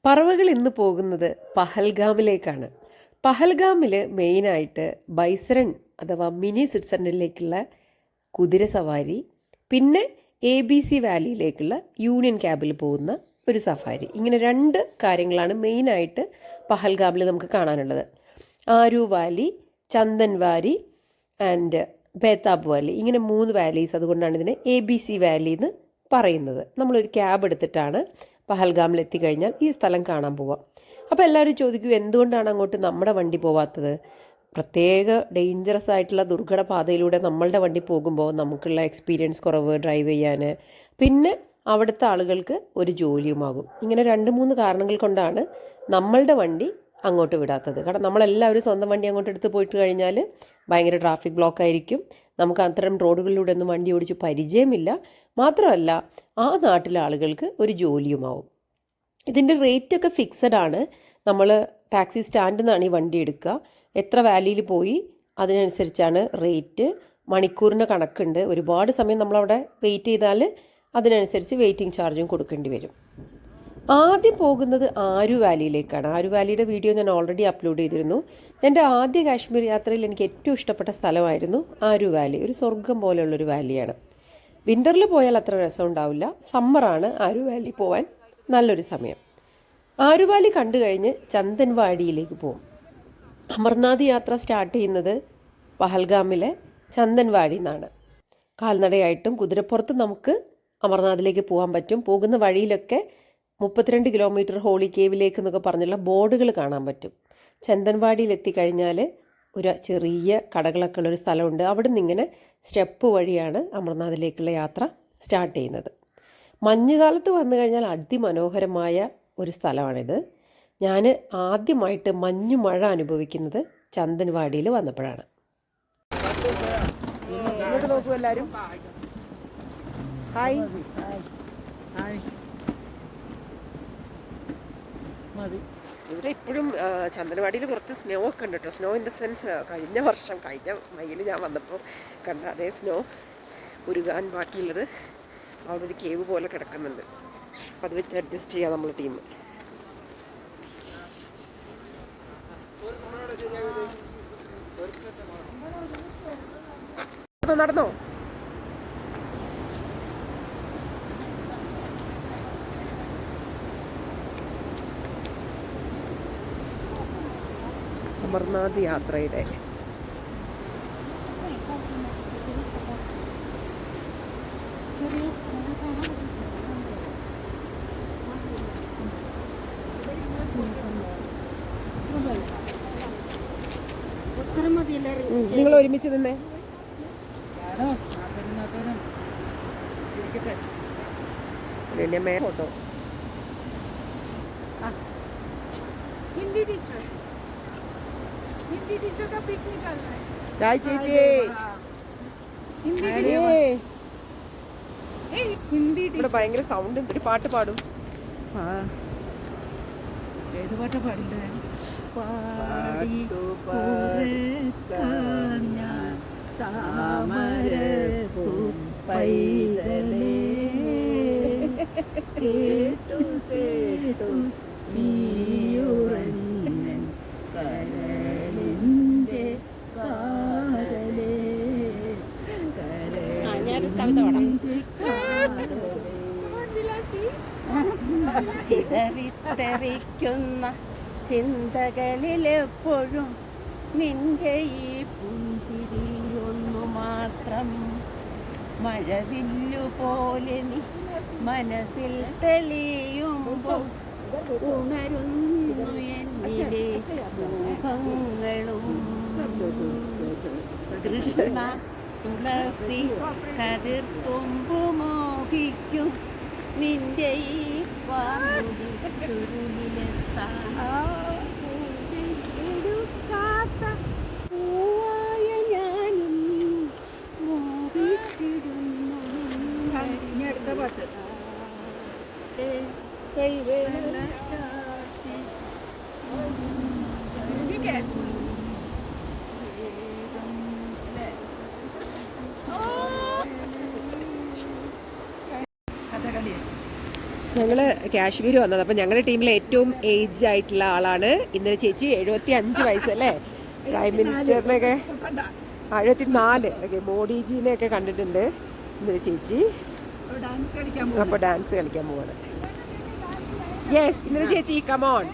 പറവകൾ ഇന്ന് പോകുന്നത് പഹൽഗാമിലേക്കാണ്. പഹൽഗാമിൽ മെയിനായിട്ട് ബൈസരൺ അഥവാ മിനി സ്വിറ്റ്സർലൻഡിലേക്കുള്ള കുതിര സവാരി, പിന്നെ ABC വാലിയിലേക്കുള്ള യൂണിയൻ ക്യാബിൽ പോകുന്ന ഒരു സഫാരി. ഇങ്ങനെ രണ്ട് കാര്യങ്ങളാണ് മെയിനായിട്ട് പഹൽഗാമിൽ നമുക്ക് കാണാനുള്ളത്. Aru valley, Chandan valley and Betaab valley, ഇങ്ങനെ 3 വാലീസ്. അതുകൊണ്ടാണ് ഇതിനെ ABC വാലി എന്ന് പറയുന്നത്. നമ്മളൊരു ക്യാബ് എടുത്തിട്ടാണ് പഹൽഗാമിൽ എത്തിക്കഴിഞ്ഞാൽ ഈ സ്ഥലം കാണാൻ പോവാം. അപ്പോൾ എല്ലാവരും ചോദിക്കും, എന്തുകൊണ്ടാണ് അങ്ങോട്ട് നമ്മുടെ വണ്ടി പോവാത്തത്? പ്രത്യേക ഡേഞ്ചറസ് ആയിട്ടുള്ള ദുർഘട പാതയിലൂടെ നമ്മളുടെ വണ്ടി പോകുമ്പോൾ നമുക്കുള്ള എക്സ്പീരിയൻസ് കുറവ് ഡ്രൈവ് ചെയ്യാൻ, പിന്നെ അവിടുത്തെ ആളുകൾക്ക് ഒരു ജോലിയുമാകും. ഇങ്ങനെ 2-3 കാരണങ്ങൾ കൊണ്ടാണ് നമ്മളുടെ വണ്ടി അങ്ങോട്ട് വിടാത്തത്. കാരണം നമ്മളെല്ലാവരും സ്വന്തം വണ്ടി അങ്ങോട്ട് എടുത്ത് പോയിട്ട് കഴിഞ്ഞാൽ ഭയങ്കര ട്രാഫിക് ബ്ലോക്ക് ആയിരിക്കും. നമുക്ക് അത്തരം റോഡുകളിലൂടെ ഒന്നും വണ്ടി ഓടിച്ച് പരിചയമില്ല. മാത്രമല്ല ആ നാട്ടിലെ ആളുകൾക്ക് ഒരു ജോലിയുമാവും. ഇതിൻ്റെ റേറ്റൊക്കെ ഫിക്സഡ് ആണ്. നമ്മൾ ടാക്സി സ്റ്റാൻഡിൽ നിന്നാണ് ഈ വണ്ടി എടുക്കുക. എത്ര വാലിയിൽ പോയി അതിനനുസരിച്ചാണ് റേറ്റ്. മണിക്കൂറിന് കണക്കുണ്ട്. ഒരുപാട് സമയം നമ്മളവിടെ വെയിറ്റ് ചെയ്താൽ അതിനനുസരിച്ച് വെയിറ്റിംഗ് ചാർജും കൊടുക്കേണ്ടി വരും. ആദ്യം പോകുന്നത് ആരു വാലിയിലേക്കാണ്. ആരു വാലിയുടെ വീഡിയോ ഞാൻ ഓൾറെഡി അപ്ലോഡ് ചെയ്തിരുന്നു. എൻ്റെ ആദ്യ കാശ്മീർ യാത്രയിൽ എനിക്ക് ഏറ്റവും ഇഷ്ടപ്പെട്ട സ്ഥലമായിരുന്നു ആരു വാലി. ഒരു സ്വർഗം പോലെയുള്ളൊരു വാലിയാണ്. വിൻ്ററിൽ പോയാൽ അത്ര രസം ഉണ്ടാവില്ല. സമ്മറാണ് ആരു വാലി പോകാൻ നല്ലൊരു സമയം. ആരു വാലി കണ്ടു കഴിഞ്ഞ് ചന്ദൻവാടിയിലേക്ക് പോകും. അമർനാഥ് യാത്ര സ്റ്റാർട്ട് ചെയ്യുന്നത് പഹൽഗാമിലെ ചന്ദൻവാടി നിന്നാണ്. കാൽനടയായിട്ടും കുതിരപ്പുറത്തും നമുക്ക് അമർനാഥിലേക്ക് പോകാൻ പറ്റും. പോകുന്ന വഴിയിലൊക്കെ 32 കിലോമീറ്റർ ഹോളി കേവിലേക്ക് എന്നൊക്കെ പറഞ്ഞുള്ള ബോർഡുകൾ കാണാൻ പറ്റും. ചന്ദൻവാടിയിൽ എത്തിക്കഴിഞ്ഞാൽ ഒരു ചെറിയ കടകളൊക്കെ ഉള്ളൊരു സ്ഥലമുണ്ട്. അവിടെ നിന്ന് ഇങ്ങനെ സ്റ്റെപ്പ് വഴിയാണ് അമർനാഥിലേക്കുള്ള യാത്ര സ്റ്റാർട്ട് ചെയ്യുന്നത്. മഞ്ഞുകാലത്ത് വന്നു കഴിഞ്ഞാൽ അതിമനോഹരമായ ഒരു സ്ഥലമാണിത്. ഞാൻ ആദ്യമായിട്ട് മഞ്ഞുമഴ അനുഭവിക്കുന്നത് ചന്ദൻവാടിയിൽ വന്നപ്പോഴാണ്. ഇങ്ങോട്ട് നോക്കൂ എല്ലാവരും. ഹായ്. ഇവിടെ ഇപ്പോഴും ചന്ദനവാടിയിൽ കുറച്ച് സ്നോ ഒക്കെ ഉണ്ട് കേട്ടോ. സ്നോ ഇൻ ദ സെൻസ് കഴിഞ്ഞ മൈയിൽ ഞാൻ വന്നപ്പോൾ കണ്ട അതേ സ്നോ ഉരുകാൻ ബാക്കിയുള്ളത് അവിടെ ഒരു കേവ് പോലെ കിടക്കുന്നുണ്ട്. അപ്പം അത് വെച്ച് അഡ്ജസ്റ്റ് ചെയ്യാം നമ്മൾ ടീം. നടന്നോ? അമർനാഥ് യാത്രയുടെ നിങ്ങൾ ഒരുമിച്ച് നിന്നേ. ഫോട്ടോ ഇവിടെ ഭയങ്കര സൗണ്ട്. ഒരു പാട്ട് പാടും. ഏത് പാട്ടാ പാടണ്ടേ? കേട്ടു കേട്ടു നീയുറങ്ങൻ കരളിൻ്റെ കാതലേ ചിതറിത്തെറിക്കുന്ന ചിന്തകളിലെപ്പോഴും നിന്റെ ഈ പുഞ്ചിരിയൊന്നു മാത്രം. മഴവില്ലു പോലെ നീ മനസ്സിൽ തെളിയുമ്പോൾ ഉണരുന്നു എന്നിലെ മോഹങ്ങളും. കൃഷ്ണ തുളസി കതിർത്തുമ്പു മോഹിക്കും നിന്റെ ഈ വാടുക്കാത്ത പൂവായ ഞാനും മോഹിച്ചിടുന്നു. അടുത്ത പാട്ട് കൈവേല ചാത്തി കഥകളി ഞങ്ങൾ കാശ്മീർ വന്നത്. അപ്പം ഞങ്ങളുടെ ടീമിലെ ഏറ്റവും ഏജ് ആയിട്ടുള്ള ആളാണ് ഇന്നലെ ചേച്ചി. 75 വയസ്സല്ലേ? പ്രൈം മിനിസ്റ്ററിനെയൊക്കെ 74 ഓക്കെ, മോഡിജീനെയൊക്കെ കണ്ടിട്ടുണ്ട് ഇന്നലെ ചേച്ചി. അപ്പോൾ ഡാൻസ് കളിക്കാൻ പോവാണ്. യെസ്, ഇന്നലെ ചേച്ചി കമോൺ.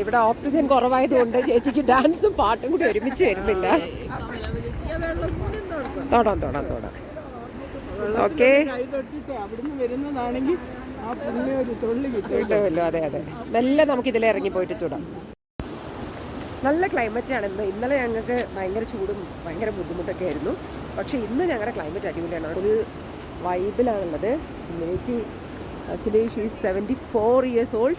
ഇവിടെ ഓക്സിജൻ കുറവായതുകൊണ്ട് ചേച്ചിക്ക് ഡാൻസും പാട്ടും കൂടി ഒരുമിച്ച് വരുന്നില്ല. തൊടാം. ഓക്കെ, കിട്ടുമല്ലോ. അതെ, മെല്ലെ നമുക്ക് ഇതിലെ ഇറങ്ങി പോയിട്ട് തൊടാം. നല്ല ക്ലൈമറ്റാണ് ഇന്ന്. ഇന്നലെ ഞങ്ങൾക്ക് ഭയങ്കര ചൂടും ഭയങ്കര ബുദ്ധിമുട്ടൊക്കെ ആയിരുന്നു. പക്ഷേ ഇന്ന് ഞങ്ങളുടെ ക്ലൈമറ്റ് അടിപൊളിയാണ്. ഒരു വൈബിലാണുള്ളത്. ചേച്ചി ആക്ച്വലി ഷീസ് 74 years old.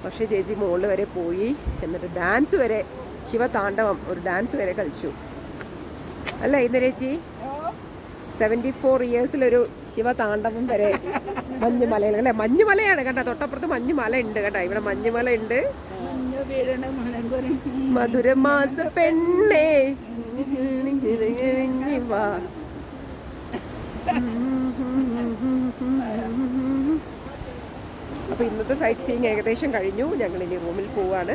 പക്ഷേ ചേച്ചി മുകളിൽ വരെ പോയി, എന്നിട്ട് ഡാൻസ് വരെ, ശിവതാണ്ഡവം ഒരു ഡാൻസ് വരെ കളിച്ചു അല്ലേ ഇന്നലെ ചേച്ചി? 74 yearsലൊരു ശിവതാണ്ഡവം വരെ മഞ്ഞുമലയിൽ അല്ലേ? മഞ്ഞുമലയാണ് കേട്ടോ, തൊട്ടപ്പുറത്ത് മഞ്ഞുമല ഉണ്ട് കേട്ടോ. ഇവിടെ മഞ്ഞുമല ഉണ്ട്. മധുരമാസ പെണ്ണേ വാ. അപ്പോൾ ഇന്നത്തെ സൈറ്റ് സീയിങ് ഏകദേശം കഴിഞ്ഞു. ഞങ്ങൾ ഇനി റൂമിൽ പോവാണ്.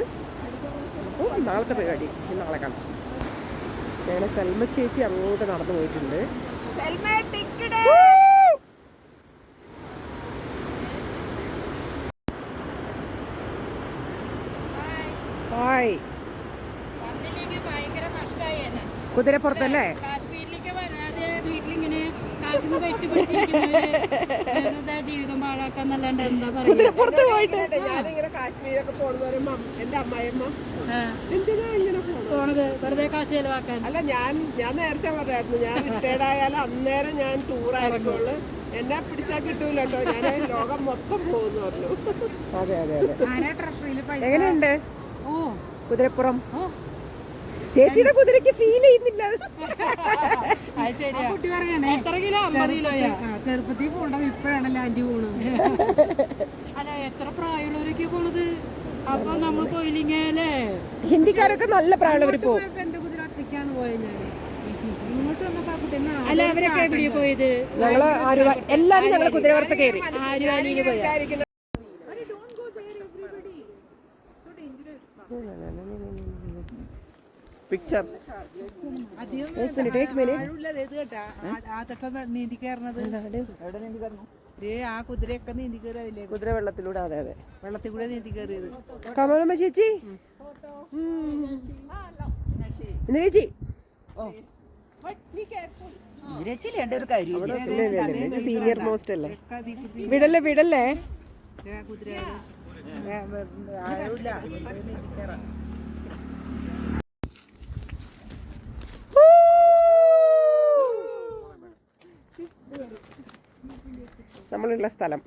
അപ്പോൾ നാളത്തെ പരിപാടി നാളെ കാണാം. ഞങ്ങൾ സൽമ ചേച്ചി അങ്ങോട്ട് നടന്നു പോയിട്ടുണ്ട്. ഹായ്, കുതിരപ്പുറത്തല്ലേ? കുതിരപ്പുറത്ത് പോയിട്ട് ഞാനിങ്ങനെ കാശ്മീരൊക്കെ പോണെന്ന് പറയുമ്പോ എന്റെ അമ്മായിയമ്മ എന്തിനാ ഇങ്ങനെ പോണത്, വെറുതെ കാശ് ചെലവാക്കാൻ. അല്ല, ഞാൻ നേരത്തെ പറയായിരുന്നു, ഞാൻ റിട്ടയർഡ് ആയാലും അന്നേരം ഞാൻ ടൂറായിരിക്കുള്ളൂ, എന്നെ പിടിച്ചാൽ കിട്ടൂല കേട്ടോ, ഞാൻ ലോകം മൊത്തം പോകുന്നു പറഞ്ഞു. അതെ. എങ്ങനെയുണ്ട് കുതിരപ്പുറം? ചേച്ചിയുടെ കുതിരക്ക് ഫീൽ ചെയ്യുന്നില്ല. ചെറുപ്പത്തിൽ പോണ്ടത് ഇപ്പഴാണ് ലാൻഡ് പോണത്. അല്ല, എത്ര പ്രായമുള്ളവരൊക്കെ പോണത്? അപ്പൊ നമ്മൾ പോയില്ലേ? ഹിന്ദിക്കാരൊക്കെ നല്ല പ്രായമുള്ളവർ പോകും. എന്റെ കുതിര ഒറ്റയ്ക്കാണ് പോയത്. ഞാൻ ഇങ്ങോട്ട് വന്നപ്പോ ആ കുട്ടീനെ അല്ല, അവരൊക്കെ എവിടെയാ പോയത്? ഞങ്ങള് എല്ലാരും ഞങ്ങള് കുതിരപ്പുറത്ത് കയറി. ആലുവാലിയില് പോയ പിക്ചർ അതൊക്കെ നീന്തി കയറണത്. ആ കുതിരയൊക്കെ നീന്തി കയറിയതില്ലേ? കുതിര വെള്ളത്തിലൂടെ. അതെ, വെള്ളത്തിൽ കൂടെ നീന്തി കയറിയത്. കമലമ്മ ചേച്ചി, ചേച്ചി സീനിയർ മോസ്റ്റ് അല്ലേ? വിടല്ലേ. കുതിര നമ്മളുള്ള സ്ഥലം.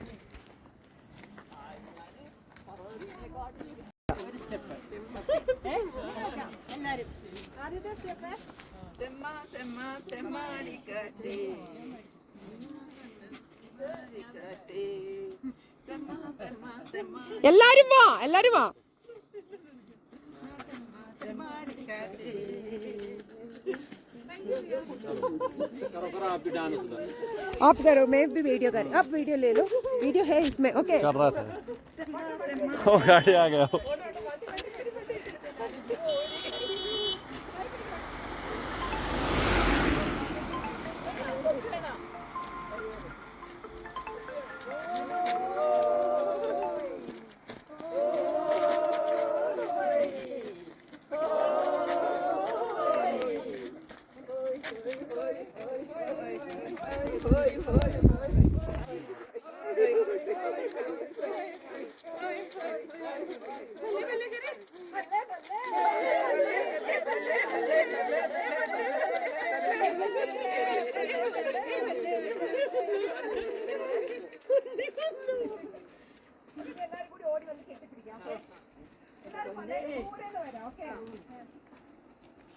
എല്ലാരും വാ. आप करो, मैं भी वीडियो कर। आप वीडियो ले लो, वीडियो है इसमें। ओके, कर रहा था। ओ गाड़ी आ गया।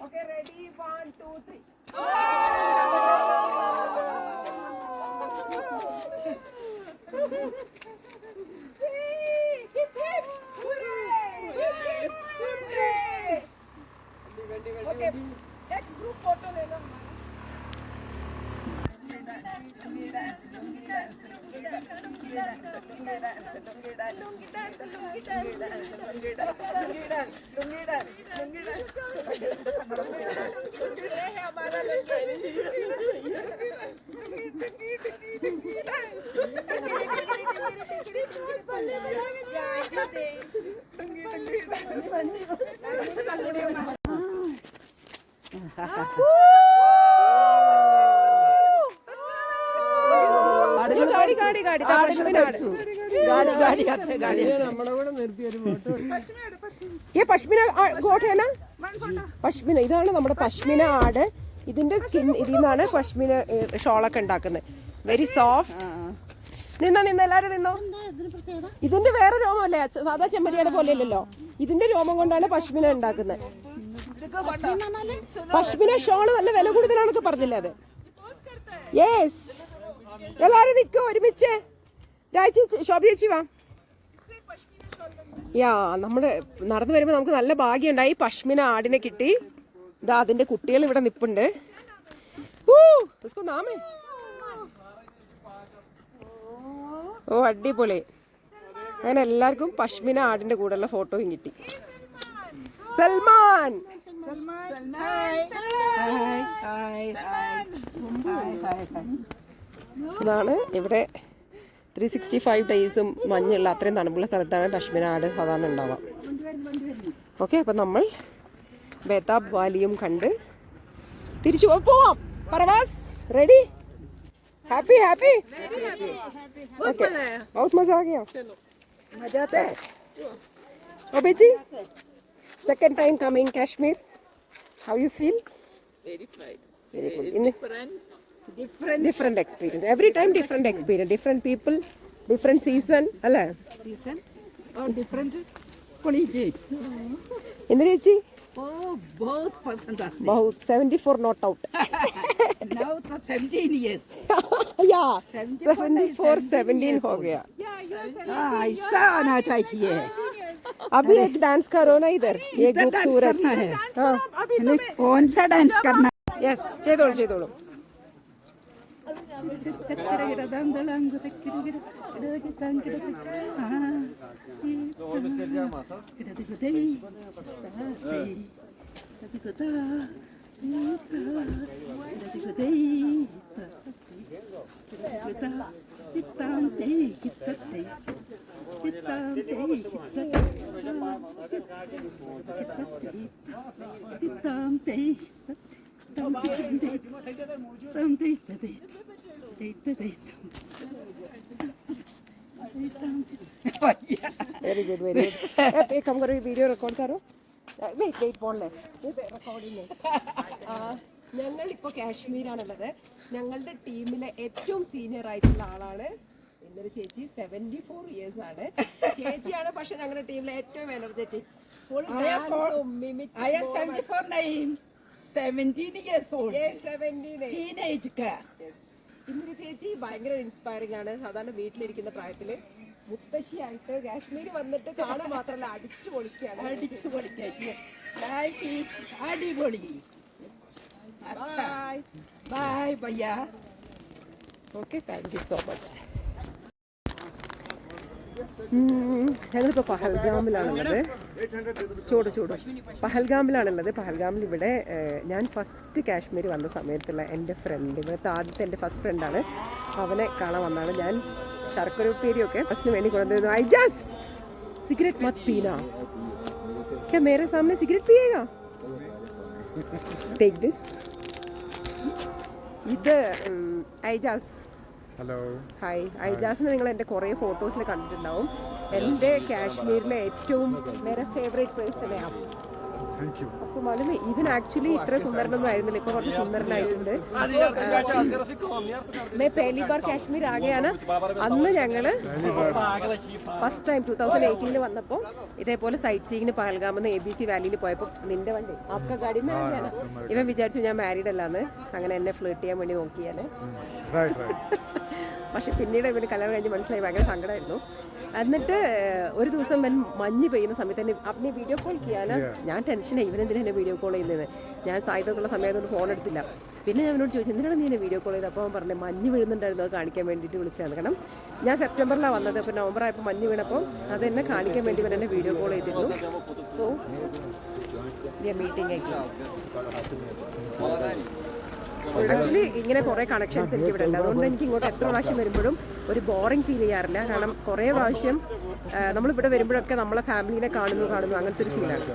Okay, ready? 1, 2, 3. Okay, next group photo ले लो. പശ്മിന ഗോട്ട് പശ്മിന, ഇതാണ് നമ്മുടെ പശ്മിന ആട്. ഇതിന്റെ സ്കിൻ ഇതിൽ നിന്നാണ് പശ്മിന ഷോളൊക്കെ ഉണ്ടാക്കുന്നത്. Very soft. നിന്നോ എല്ലാരും നിന്നോ. ഇതിന്റെ വേറെ രോമല്ലേ, സാധാ ചെമ്മരിയുടെ പോലെ അല്ലല്ലോ. ഇതിന്റെ രോമം കൊണ്ടാണ് പശ്മിന ഉണ്ടാക്കുന്നത്. പശ്മിന ഷോള് നല്ല വില കൂടുതലാണൊക്കെ പറഞ്ഞില്ലേ അത്. യെസ്, എല്ലാരും നിൽക്കോ ഒരുമിച്ച്. ശോഭ ചേച്ചി വാ. യാ, നമ്മള് നടന്നു വരുമ്പോ നമുക്ക് നല്ല ഭാഗ്യമുണ്ടായി. പശ്മിന ആടിനെ കിട്ടി. ഇതാ അതിന്റെ കുട്ടികൾ ഇവിടെ നിപ്പുണ്ട്. ഓ അടിപൊളി. അങ്ങനെ എല്ലാവർക്കും പശ്മിന ആടിന്റെ കൂടെയുള്ള ഫോട്ടോയും കിട്ടി. സൽമാൻ, ഇതാണ് ഇവിടെ 365 ഡേയ്സും മഞ്ഞുള്ള അത്രയും തണുപ്പുള്ള സ്ഥലത്താണ് പശ്മിന ആട് സാധാരണ ഉണ്ടാവാം. ഓക്കെ, അപ്പം നമ്മൾ ബേതാബ് വാലിയും കണ്ട് തിരിച്ചു പോവാം. Parvas ready? Happy happy okay, बहुत मजा आ गया. मजा आता है. ओबे जी, second time coming Kashmir, how you feel? Very fine. Very good. Different experience. Every time different experience, different people, different season, അല്ലേ? season or different colleges. എന്ത് ചേച്ചി? Oh, बहुत पसंद आते. बहुत 74 not out. Now तो 17 years. या 74 17 हो गया. ऐसा आना चाहिए. अभी एक डांस करो ना इधर, ये खूबसूरत है. कौन सा डांस करना? यस, ചെയ്തോളൂ. Very good very good. एक काम करो, वीडियो रिकॉर्ड करो. വെയിറ്റ് പോണേ, റെക്കോർഡിങ്. ഞങ്ങളിപ്പോൾ കാശ്മീരാണുള്ളത്. ഞങ്ങളുടെ ടീമിലെ ഏറ്റവും സീനിയർ ആയിട്ടുള്ള ആളാണ് ഇന്നൊരു ചേച്ചി. 74 years ആണ് ചേച്ചിയാണ്. പക്ഷെ ഞങ്ങളുടെ ടീമിലെ ഏറ്റവും എനർജറ്റിക്, ഫുൾ ഡാൻസും മിമിക്. I am 74 नहीं, 17 years old. 17 Teenage का. ഇന്നൊരു ചേച്ചി ഭയങ്കര ഇൻസ്പയറിംഗ് ആണ്. സാധാരണ വീട്ടിലിരിക്കുന്ന പ്രായത്തില് മുത്തശ്ശിയായിട്ട് കാശ്മീർ വന്നിട്ട് കാണാൻ മാത്രമല്ല അടിച്ചു പൊളിക്കുകയാണ്. Life is അടിപൊളി. ബൈ ഭയ്യ. Okay, thank you so much. ഞങ്ങളിപ്പോൾ പഹൽഗാമിലാണുള്ളത്. ചൂട് പഹൽഗാമിലാണുള്ളത്. പഹൽഗാമിൽ ഇവിടെ ഞാൻ ഫസ്റ്റ് കാശ്മീർ വന്ന സമയത്തുള്ള എൻ്റെ ഫ്രണ്ട്, ഇവിടുത്തെ ആദ്യത്തെ എൻ്റെ ഫസ്റ്റ് ഫ്രണ്ടാണ്. അവനെ കാണാൻ വന്നാണ് ഞാൻ. ശർക്കര ഉപ്പേരിയൊക്കെ ഫസ്റ്റിന് വേണ്ടി കൊണ്ടുവന്നിരുന്നു. ഐജാസ്, സിഗരറ്റ് മത് പീന. क्या मेरे सामने सिगरेट पिएगा? Take this. ഇത് ഐജാസ്. Hello, hi. ഐജാസിനെ നിങ്ങൾ എൻ്റെ കുറേ ഫോട്ടോസിൽ കണ്ടിട്ടുണ്ടാവും. എൻ്റെ കാശ്മീരിലെ ഏറ്റവും മേരെ ഫേവറേറ്റ് പ്ലേസ് തന്നെയാണ്. Thank you. അപ്പോൾ മാലുമേ ഇവൻ ആക്ച്വലി ഇത്ര സുന്ദരനൊന്നും ആയിരുന്നില്ല, ഇപ്പോൾ കുറച്ച് സുന്ദരനായിട്ടുണ്ട്. मैं पहली बार കാശ്മീർ आ गया ना, അന്ന് ഞങ്ങൾ ഫസ്റ്റ് ടൈം 2018 വന്നപ്പോൾ ഇതേപോലെ സൈറ്റ് സീയിങ്ങിന് പഹൽഗാമെന്ന് ABC വാലിയിൽ പോയപ്പോൾ നിന്റെ വണ്ടി ആപ്കാ ഗാഡി में आ गया ना, ഇവൻ വിചാരിച്ചു ഞാൻ മാരീഡ് അല്ലാന്ന്, അങ്ങനെ എന്നെ ഫ്ലേർട്ട് ചെയ്യാൻ വേണ്ടി നോക്കിയാണ്. Right. പക്ഷെ പിന്നീട് ഇവന് കല്യാണം കഴിഞ്ഞ് മനസ്സിലായി ഭയങ്കര സങ്കടമായിരുന്നു. എന്നിട്ട് ഒരു ദിവസം ഇവൻ മഞ്ഞ് പെയ്യുന്ന സമയത്ത് തന്നെ അപ്പനെ വീഡിയോ കോൾ ചെയ്യാനാ. ഞാൻ ടെൻഷനായി, ഇവനെന്തിനാ എന്നെ വീഡിയോ കോൾ ചെയ്യുന്നത്. ഞാൻ സായുധമൊക്കെയുള്ള സമയത്തൊന്നും ഫോൺ എടുത്തില്ല. പിന്നെ ഞാൻ അവനോട് ചോദിച്ചു എന്തിനാണ് നീ എന്നെ വീഡിയോ കോൾ ചെയ്തത്. അപ്പോൾ അവൻ പറഞ്ഞു മഞ്ഞ് വീഴുന്നുണ്ടായിരുന്നു, അത് കാണിക്കാൻ വേണ്ടിയിട്ട് വിളിച്ചതാണ്. കാരണം ഞാൻ സെപ്റ്റംബറിലാണ് വന്നത്, അപ്പോൾ നവംബർ ആയപ്പോൾ മഞ്ഞ് വീണപ്പോൾ അതെന്നെ കാണിക്കാൻ വേണ്ടി ഇവൻ എന്നെ വീഡിയോ കോൾ ചെയ്തിരുന്നു. സോ വി ആർ മീറ്റിംഗ് ആക്കി. ആക്ച്വലി ഇങ്ങനെ കുറേ കണക്ഷൻസ് എനിക്ക് ഇവിടെ ഉണ്ട്, അതുകൊണ്ട് എനിക്ക് ഇങ്ങോട്ട് എത്ര പ്രാവശ്യം വരുമ്പോഴും ഒരു ബോറിംഗ് ഫീൽ ചെയ്യാറില്ല. കാരണം കുറേ പ്രാവശ്യം നമ്മളിവിടെ വരുമ്പോഴൊക്കെ നമ്മളെ ഫാമിലിനെ കാണുന്നു അങ്ങനത്തെ ഒരു ഫീലാണ്.